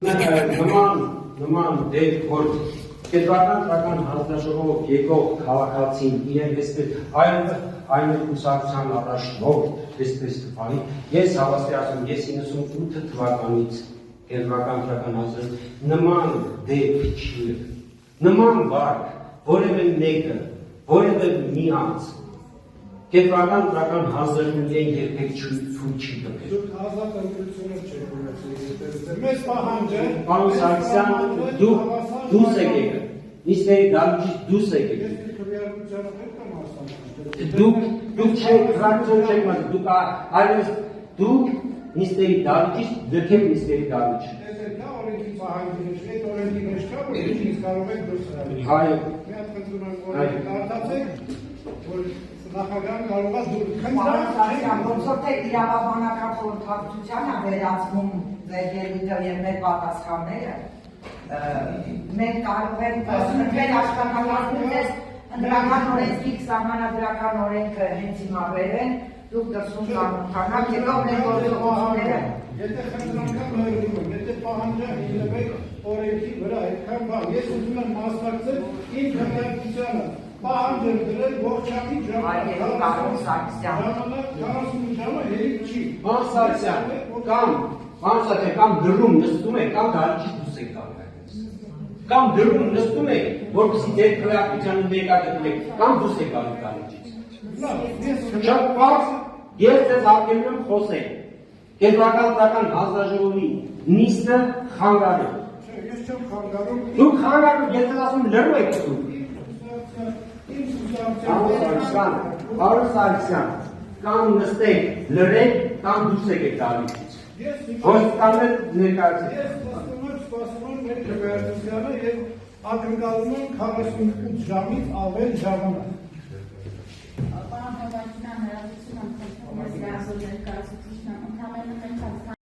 Նման դեպք, որ կենտրոնական քաղաքական հանձնաժողով եկող քաղաքացին իրեն այսպես այն կուսակցության առաջնորդ այսպես կփարի, ես հավաստիացում, ես 98 թվականից կենտրոնական քաղաքական հանձնաժողով նման դեպք չի եղել, նման վարք, որևէ մեկը, որևէ մի անձ կենտրոնական քաղաքական հանձնաժողովին երբեք չի տվել։ Դուք ազատ ընտրություններ չեք ունեցել։ Մեզ պահանջը, Պարոն Սարգսյան, դուք դուրս եք եկել։ Նիստերի դալուչից դուրս եք եկել։ Դուք չեք ֆրակցիոն չեք մաս, դուք այլևս դուք նիստերի դալուչից ձգեք նիստերի դալուչը։ Դա օրենքի պահանջն է, այդ օրենքի մեջ կա, որ ինչ կարող եք դուրս գալ։ Հայ։ Մի հատ խնդրում եմ, որ կարդացեք, որ նախագահան կարող է դուր քննարկել, ոնց թե իրավաբանական խորհրդակցությանը վերածվում ձեր ելույթը եւ մեր պատասխանները, մենք կարող ենք ընտրել աշխատանքներ, ընդրական օրենքի սահմանադրական օրենքը հենց հիմա վերեն, դուք դրսում կանոնանաք եւ մեր գործողությունները։ Եթե խնդրանքան հերվում են, եթե պահանջը հիմնվեք օրենքի վրա, այդքան բան, ես ուզում եմ մասնակցել իմ քննարկությանը, պահանջը դրել ողջամի ժամանակ, 40 ժամը հերիք չի։ Պարոն Սարգսյան, կամ դրում նստում եք, կամ դալուչից դուրս եք գալու։ Կամ դրում նստում եք, որպեսզի ձեր քվեարկությանը ներկա գտնեք, կամ դուրս եք գալու դալուչից։ Շատ պարզ, ես ձեզ արգելում եմ խոսել։ Կենտրոնական քաղաքական հանձնաժողովի նիստը խանգարում։ Ես չեմ խանգարում։ Դուք խանգարում, ես ձեզ ասում լրու եք դուք։ Պարոն Սարգսյան, կամ նստեք, լրեք, կամ դուրս եք դալուչից։ Ոստիկաններ ներկայացրեք։ Ես սպասում եմ մեր քվեարկությանը եւ ակնկալում եմ 48 ժամից ավել ժամանակ։ Պարոն Հովհաննիսյան, հրավիրություն եմ խնդրում, ես ներկայացուցիչն եմ, ընդհանրապես